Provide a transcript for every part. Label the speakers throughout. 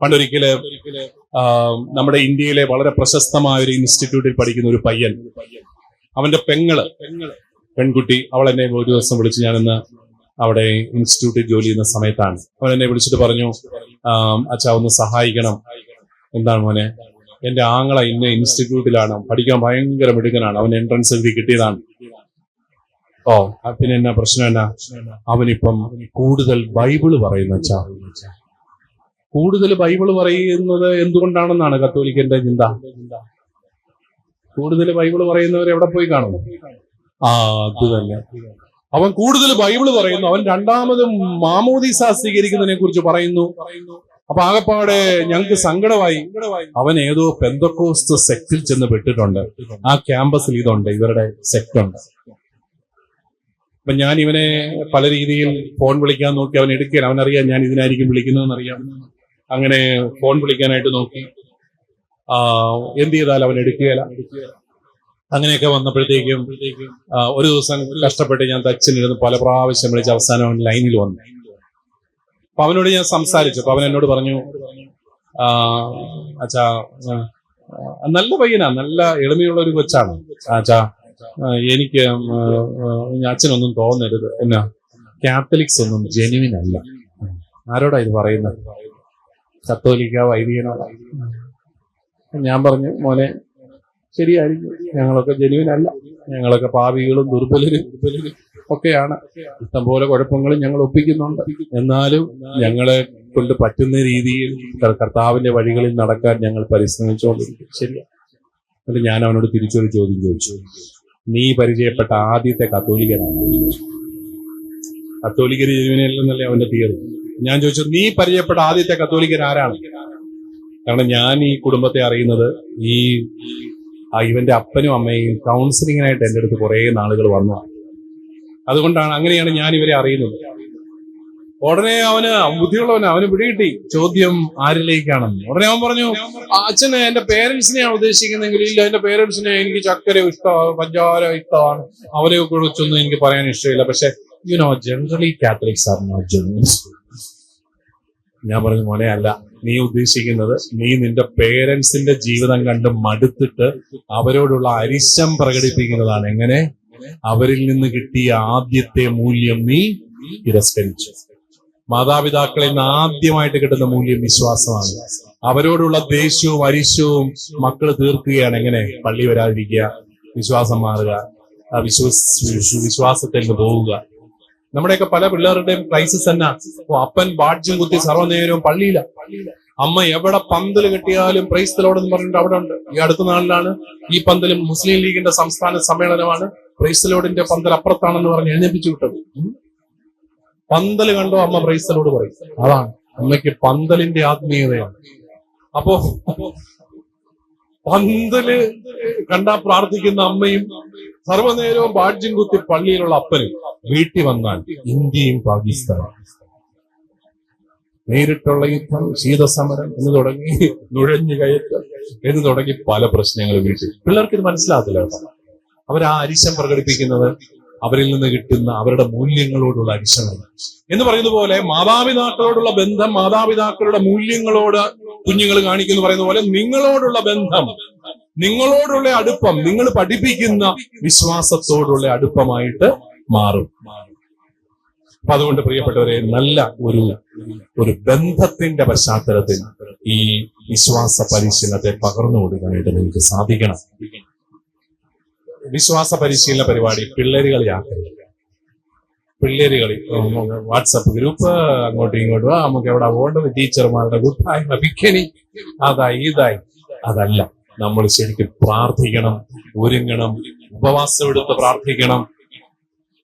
Speaker 1: പണ്ടൊരിക്കല് നമ്മുടെ ഇന്ത്യയിലെ വളരെ പ്രശസ്തമായ ഒരു ഇൻസ്റ്റിറ്റ്യൂട്ടിൽ പഠിക്കുന്ന ഒരു പയ്യൻ, അവന്റെ പെൺകുട്ടി, അവൾ എന്നെ ഒരു ദിവസം വിളിച്ച്, ഞാനിന്ന് അവിടെ ഇൻസ്റ്റിറ്റ്യൂട്ടിൽ ജോലി ചെയ്യുന്ന സമയത്താണ്, അവൻ എന്നെ വിളിച്ചിട്ട് പറഞ്ഞു, അച്ഛാ ഒന്ന് സഹായിക്കണം. എന്താണ് മോനെ? എന്റെ ആങ്ങള ഇന്ന് ഇൻസ്റ്റിറ്റ്യൂട്ടിലാണ്, പഠിക്കാൻ ഭയങ്കര മിടുക്കനാണ്, അവൻ എൻട്രൻസ് എഴുതി കിട്ടിയതാണ്. ഓ, പിന്നെ എന്നാ പ്രശ്നം? എന്നാ? അവനിപ്പം കൂടുതൽ ബൈബിള് പറയുന്ന അച്ഛാ. കൂടുതൽ ബൈബിള് പറയുന്നത് എന്തുകൊണ്ടാണെന്നാണ് കത്തോലിക്കന്റെ ചിന്ത. കൂടുതൽ ബൈബിള് പറയുന്നവർ എവിടെ പോയി കാണും? അത് തന്നെ. അവൻ കൂടുതൽ ബൈബിള് പറയുന്നു, അവൻ രണ്ടാമതും മാമോദീസ സ്വീകരിക്കുന്നതിനെ കുറിച്ച് പറയുന്നു. അപ്പൊ ആകപ്പാടെ ഞങ്ങൾക്ക് സങ്കടമായി. അവൻ ഏതോ പെന്തക്കോസ്ത് സെക്റ്റിൽ ചെന്ന് പെട്ടിട്ടുണ്ട്. ആ ക്യാമ്പസിൽ ഇതുണ്ട്, ഇവരുടെ സെക്ട് ഉണ്ട്. അപ്പൊ ഞാൻ ഇവനെ പല രീതിയിൽ ഫോൺ വിളിക്കാൻ നോക്കി, അവൻ എടുക്കുകയില്ല. അവനറിയാം ഞാൻ ഇതിനായിരിക്കും വിളിക്കുന്നതെന്നറിയാം. അങ്ങനെ ഫോൺ വിളിക്കാനായിട്ട് നോക്കി, എന്ത് ചെയ്താലും അവൻ എടുക്കുകയില്ല. അങ്ങനെയൊക്കെ വന്നപ്പോഴത്തേക്കും ഒരു ദിവസം കഷ്ടപ്പെട്ട് ഞാൻ തച്ചിനിരുന്ന് പല പ്രാവശ്യം വിളിച്ച് അവസാനം അവൻ ലൈനിൽ വന്നു. അപ്പൊ അവനോട് ഞാൻ സംസാരിച്ചു. അപ്പൊ അവൻ എന്നോട് പറഞ്ഞു, അച്ഛാ, നല്ല പയ്യനാ, നല്ല എളിമയുള്ള ഒരു കൊച്ചാണ് അച്ഛാ, എനിക്ക് അച്ഛനൊന്നും തോന്നരുത്, എന്നാ കാത്തലിക്സ് ഒന്നും ജെനുവിൻ അല്ല. ആരോടാ ഇത് പറയുന്നത്? കത്തോലിക്ക വൈദികനോടാ. ഞാൻ പറഞ്ഞു, മോനെ ശരിയായിരിക്കും, ഞങ്ങളൊക്കെ ജെനുവിൻ അല്ല, ഞങ്ങളൊക്കെ പാപികളും ദുർബലരും ഒക്കെയാണ്, ഇഷ്ടംപോലെ കുഴപ്പങ്ങളും ഞങ്ങൾ ഒപ്പിക്കുന്നുണ്ട്. എന്നാലും ഞങ്ങളെ കൊണ്ട് പറ്റുന്ന രീതിയിൽ കർത്താവിന്റെ വഴികളിൽ നടക്കാൻ ഞങ്ങൾ പരിശ്രമിച്ചുകൊണ്ടിരിക്കും. ശരിയാ. എന്നിട്ട് ഞാൻ അവനോട് തിരിച്ചൊരു ചോദ്യം ചോദിച്ചു, നീ പരിചയപ്പെട്ട ആദ്യത്തെ കത്തോലിക്കനാണ്? കത്തോലിക്കര് ജെനുവിനല്ലെന്നല്ലേ അവന്റെ തിയറി. ഞാൻ ചോദിച്ചു, നീ പരിചയപ്പെട്ട ആദ്യത്തെ കത്തോലിക്കൻ ആരാണ്? കാരണം ഞാൻ ഈ കുടുംബത്തെ അറിയുന്നത് ഇവന്റെ അപ്പനും അമ്മയും കൗൺസിലിങ്ങിനായിട്ട് എൻ്റെ അടുത്ത് കുറെ നാളുകൾ വന്നു. അതുകൊണ്ടാണ്, അങ്ങനെയാണ് ഞാൻ ഇവരെ അറിയുന്നത്. ഉടനെ അവന് ബുദ്ധിയുള്ളവന്, അവന് പിടികിട്ടി ചോദ്യം ആരിലേക്കാണെന്ന്. ഉടനെ അവൻ പറഞ്ഞു, അച്ഛന് എന്റെ പേരൻസിനെയാണ് ഉദ്ദേശിക്കുന്നെങ്കിൽ, ഇല്ല, എന്റെ പേരൻസിനെ എനിക്ക് ചക്കര ഇഷ്ടമാണ്, പഞ്ചാര ഇഷ്ടമാണ്, അവരെ കുറിച്ചൊന്നും എനിക്ക് പറയാൻ ഇഷ്ടമില്ല. പക്ഷെ generally Catholics are not genuine. ഞാൻ പറഞ്ഞു, മോനെ അല്ല, നീ ഉദ്ദേശിക്കുന്നത്, നീ നിന്റെ പേരൻസിന്റെ ജീവിതം കണ്ട് മടുത്തിട്ട് അവരോടുള്ള അരിശം പ്രകടിപ്പിക്കുന്നതാണ്. എങ്ങനെ? അവരിൽ നിന്ന് കിട്ടിയ ആദ്യത്തെ മൂല്യം നീ തിരസ്കരിച്ചു. മാതാപിതാക്കളിൽ നിന്ന് ആദ്യമായിട്ട് കിട്ടുന്ന മൂല്യം വിശ്വാസമാണ്. അവരോടുള്ള ദേഷ്യവും അരിശവും മക്കള് തീർക്കുകയാണ്. എങ്ങനെ? പള്ളി വരാതിരിക്കുക, വിശ്വാസം മാറുക, വിശ്വാസത്തിൽ നിന്ന് പോവുക. നമ്മുടെയൊക്കെ പല പിള്ളേരുടെയും ക്രൈസിസ് തന്നെ. അപ്പൻ ബാഡ്ജും കുത്തി സർവ്വനേരവും പള്ളിയില, അമ്മ എവിടെ പന്തൽ കെട്ടിയാലും പ്രൈസ് ദി ലോർഡ് എന്ന് പറഞ്ഞിട്ട് അവിടെ ഉണ്ട്. ഈ അടുത്ത നാളിലാണ് ഈ പന്തലും മുസ്ലിം ലീഗിന്റെ സംസ്ഥാന സമ്മേളനമാണ്, പ്രൈസ് ദി ലോർഡിന്റെ പന്തൽ അപ്പുറത്താണെന്ന് പറഞ്ഞ് എഴുന്നേപ്പിച്ചു വിട്ടത്. പന്തൽ കണ്ടോ അമ്മ പ്രൈസ് ദി ലോർഡ് പറയും. അതാണ് അമ്മയ്ക്ക് പന്തലിന്റെ ആത്മീയതയാണ്. അപ്പോ പന്തല് കണ്ടാ പ്രാർത്ഥിക്കുന്ന അമ്മയും സർവ്വനേരവും ബാഡ്ജും കുത്തി പള്ളിയിലുള്ള അപ്പനും വീട്ടിൽ വന്നാൽ ഇന്ത്യയും പാകിസ്ഥാനും നേരിട്ടുള്ള യുദ്ധം, ശീതസമരം എന്ന് തുടങ്ങി നുഴഞ്ഞു കയറ്റം എന്ന് തുടങ്ങി പല പ്രശ്നങ്ങൾ വീട്ടിൽ. പിള്ളേർക്ക് ഇത് മനസ്സിലാകത്തില്ല. അവർ ആ അരിശം പ്രകടിപ്പിക്കുന്നത് അവരിൽ നിന്ന് കിട്ടുന്ന അവരുടെ മൂല്യങ്ങളോടുള്ള അരിശമാണ്. എന്ന് പറയുന്ന പോലെ മാതാപിതാക്കളോടുള്ള ബന്ധം, മാതാപിതാക്കളുടെ മൂല്യങ്ങളോട് കുഞ്ഞുങ്ങൾ കാണിക്കുന്നു പറയുന്ന പോലെ നിങ്ങളോടുള്ള ബന്ധം, നിങ്ങളോടുള്ള അടുപ്പം, നിങ്ങൾ പഠിപ്പിക്കുന്ന വിശ്വാസത്തോടുള്ള അടുപ്പമായിട്ട് മാറും. അപ്പൊ അതുകൊണ്ട് പ്രിയപ്പെട്ടവരെ, നല്ല ഒരു ബന്ധത്തിന്റെ പശ്ചാത്തലത്തിൽ ഈ വിശ്വാസ പരിശീലനത്തെ പകർന്നു കൊടുക്കാനായിട്ട് നിങ്ങൾക്ക് സാധിക്കണം. വിശ്വാസ പരിശീലന പരിപാടി പിള്ളേരുകളിയാക്കരുത്. പിള്ളേരുകളി വാട്സപ്പ് ഗ്രൂപ്പ്, അങ്ങോട്ടും ഇങ്ങോട്ടും, നമുക്ക് എവിടെ പോകേണ്ടത്, ടീച്ചർമാരുടെ കൂട്ടായ്മ, ബിക്കനി, അതായി ഇതായി. അതല്ല, നമ്മൾ ശരിക്കും പ്രാർത്ഥിക്കണം, ഒരുങ്ങണം, ഉപവാസം എടുത്ത് പ്രാർത്ഥിക്കണം,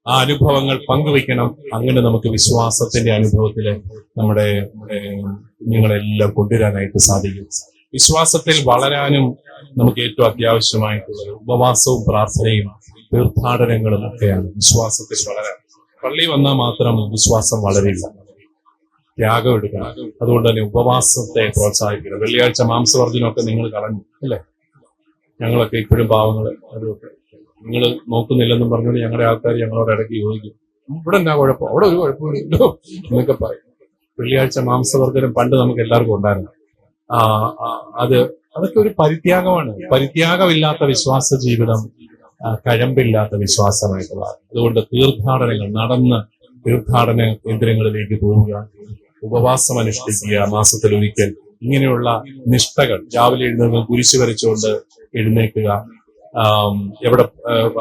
Speaker 1: ആ അനുഭവങ്ങൾ പങ്കുവയ്ക്കണം. അങ്ങനെ നമുക്ക് വിശ്വാസത്തിന്റെ അനുഭവത്തില് നമ്മുടെ കുഞ്ഞുങ്ങളെല്ലാം കൊണ്ടുവരാനായിട്ട് സാധിക്കും. വിശ്വാസത്തിൽ വളരാനും നമുക്ക് ഏറ്റവും അത്യാവശ്യമായിട്ടുള്ളത് ഉപവാസവും പ്രാർത്ഥനയും തീർത്ഥാടനങ്ങളും ഒക്കെയാണ് വിശ്വാസത്തിൽ വളരാൻ. പള്ളി വന്നാൽ മാത്രം വിശ്വാസം വളരില്ല, ത്യാഗം എടുക്കണം. അതുകൊണ്ട് തന്നെ ഉപവാസത്തെ പ്രോത്സാഹിപ്പിക്കണം. വെള്ളിയാഴ്ച മാംസവർജനമൊക്കെ നിങ്ങൾ കളഞ്ഞു അല്ലേ? ഞങ്ങളൊക്കെ ഇപ്പോഴും പാവങ്ങള്, അതൊക്കെ നിങ്ങൾ നോക്കുന്നില്ലെന്നും പറഞ്ഞുകൊണ്ട് ഞങ്ങളുടെ ആൾക്കാർ ഞങ്ങളോട് ഇടയ്ക്ക് ചോദിക്കും, ഇവിടെ എന്നാ കുഴപ്പം, അവിടെ ഒരു കുഴപ്പമില്ലല്ലോ എന്നൊക്കെ പറയും. വെള്ളിയാഴ്ച മാംസവർജനം പണ്ട് നമുക്ക് എല്ലാവർക്കും ഉണ്ടായിരുന്നു. അത് അതൊക്കെ ഒരു പരിത്യാഗമാണ്. പരിത്യാഗമില്ലാത്ത വിശ്വാസ ജീവിതം കഴമ്പില്ലാത്ത വിശ്വാസമായിട്ടുള്ള. അതുകൊണ്ട് തീർത്ഥാടനങ്ങൾ നടന്ന് തീർത്ഥാടന കേന്ദ്രങ്ങളിലേക്ക് പോവുക, ഉപവാസം അനുഷ്ഠിക്കുക, മാസത്തിലൊരിക്കൽ ഇങ്ങനെയുള്ള നിഷ്ഠകൾ, രാവിലെ എഴുന്നേൽക്കുക, കുരിശ് വരച്ചുകൊണ്ട് എഴുന്നേൽക്കുക, എവിടെ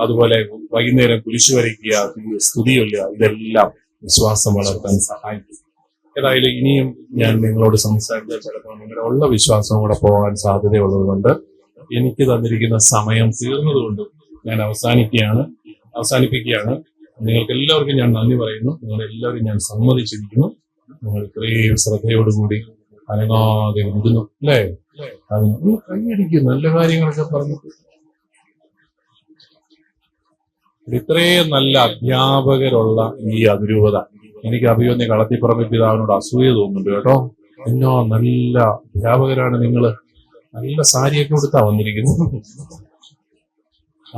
Speaker 1: അതുപോലെ വൈകുന്നേരം കുരിശ് വരയ്ക്കുക, സ്തുതിയൊല്ലുക, ഇതെല്ലാം വിശ്വാസം വളർത്താൻ സഹായിക്കും. ഏതായാലും ഇനിയും ഞാൻ നിങ്ങളോട് സംസാരിച്ചാൽ ചിലപ്പോൾ നിങ്ങളുടെ ഉള്ള വിശ്വാസം കൂടെ പോകാൻ സാധ്യതയുള്ളതുകൊണ്ട് എനിക്ക് തന്നിരിക്കുന്ന സമയം തീർന്നതുകൊണ്ട് ഞാൻ അവസാനിപ്പിക്കുകയാണ്. നിങ്ങൾക്ക് എല്ലാവർക്കും ഞാൻ നന്ദി പറയുന്നു. നിങ്ങളെല്ലാവരും ഞാൻ സമ്മതിച്ചിരിക്കുന്നു. നിങ്ങൾ ഇത്രയും ശ്രദ്ധയോടുകൂടി അനങ്ങാതെ ഇരുന്നു അല്ലേ? അതിന് കൈയടിക്കും, നല്ല കാര്യങ്ങളൊക്കെ പറഞ്ഞിട്ട്. ഇത്രയും നല്ല അധ്യാപകരുള്ള ഈ അതിരൂപത എനിക്ക് അഭിയോന്യ കളത്തിപ്പറമ്പ് പിതാവിനോട് അസൂയ തോന്നുന്നുണ്ട് കേട്ടോ. എന്നോ നല്ല അധ്യാപകരാണ് നിങ്ങള്. നല്ല സാരിയൊക്കെ ഉടുത്താ വന്നിരിക്കുന്നു.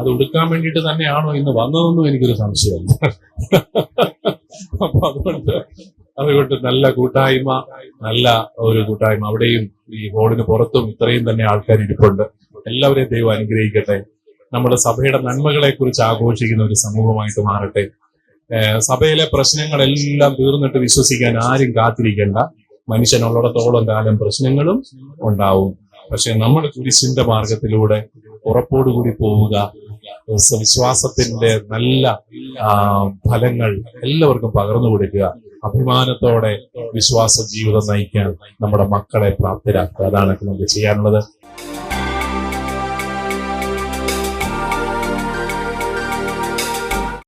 Speaker 1: അത് ഉടുക്കാൻ വേണ്ടിയിട്ട് തന്നെയാണോ ഇന്ന് വന്നതെന്നും എനിക്കൊരു സംശയമുണ്ട്. അപ്പൊ അതുകൊണ്ട് നല്ല കൂട്ടായ്മ, നല്ല ഒരു കൂട്ടായ്മ. അവിടെയും ഈ ഹോളിന് പുറത്തും ഇത്രയും തന്നെ ആൾക്കാർ ഇരിപ്പുണ്ട്. എല്ലാവരെയും ദൈവം അനുഗ്രഹിക്കട്ടെ. നമ്മുടെ സഭയുടെ നന്മകളെ കുറിച്ച് ആഘോഷിക്കുന്ന ഒരു സമൂഹമായിട്ട് മാറട്ടെ. സഭയിലെ പ്രശ്നങ്ങളെല്ലാം തീർന്നിട്ട് വിശ്വസിക്കാൻ ആരും കാത്തിരിക്കേണ്ട. മനുഷ്യനുള്ളിടത്തോളം കാലം പ്രശ്നങ്ങളും ഉണ്ടാവും. പക്ഷെ നമ്മൾ കുരിശിന്റെ മാർഗത്തിലൂടെ ഉറപ്പോടുകൂടി പോവുക, വിശ്വാസത്തിന്റെ നല്ല ഫലങ്ങൾ എല്ലാവർക്കും പകർന്നു കൊടുക്കുക, അഭിമാനത്തോടെ വിശ്വാസ ജീവിതം നയിക്കാൻ നമ്മുടെ മക്കളെ പ്രാപ്തരാക്കുക. അതാണ് നമുക്ക് ചെയ്യാനുള്ളത്.